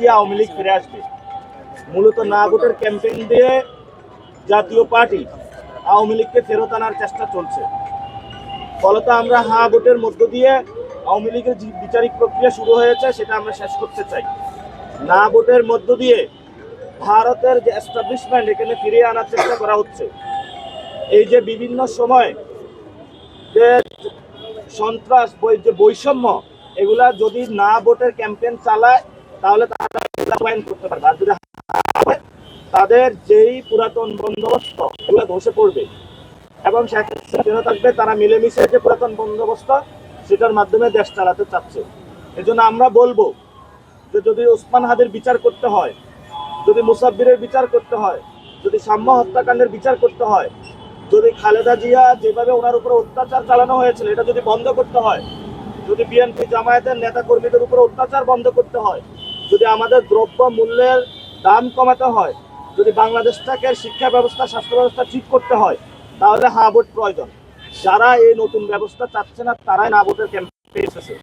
দিয়ে আওয়ামী লীগ ফিরে আসবে। মূলত না ভোটের ক্যাম্পেইন দিয়ে জাতীয় পার্টি আওয়ামী লীগকে ফেরত আনার চেষ্টা চলছে। ফলত আমরা হ্যাঁ ভোটের মধ্য দিয়ে আওয়ামী লীগের যে বিচারিক প্রক্রিয়া শুরু হয়েছে সেটা আমরা শেষ করতে চাই। না ভোটের মধ্য দিয়ে ভারতের যে এস্টাবলিশমেন্ট এখানে ফিরিয়ে আনার চেষ্টা করা হচ্ছে। এই যে বিভিন্ন সময় যে সন্ত্রাস যে বৈষম্য, এগুলা যদি না ভোটের ক্যাম্পেইন চালায় তাহলে তারা করতে পারবে। আর যদি তাদের যেই পুরাতন বন্দোবস্ত এগুলো ধসে পড়বে এবং সেখানে থাকবে তারা মিলেমিশে যে পুরাতন বন্দোবস্ত সেটার মাধ্যমে দেশ চালাতে চাচ্ছে। এজন্য আমরা বলবো যে যদি ওসমান হাদির বিচার করতে হয়, যদি মুসাব্বিরের বিচার করতে হয়, যদি সাম্য হত্যাকাণ্ডের বিচার করতে হয়, যদি খালেদা জিয়া যেভাবে ওনার উপর অত্যাচার চালানো হয়েছিল এটা যদি বন্ধ করতে হয়, যদি বিএনপি জামায়াতের নেতা কর্মীদের উপর অত্যাচার বন্ধ করতে হয়, যদি আমাদের দ্রব্য মূল্যের দাম কমাতে হয়, যদি বাংলাদেশটাকে শিক্ষা ব্যবস্থা স্বাস্থ্য ব্যবস্থা ঠিক করতে হয়, তাহলে হ্যাঁ ভোট প্রয়োজন। যারা এই নতুন ব্যবস্থা চাচ্ছে না তারাই না ভোটের ক্যাম্পেইন এসেছে।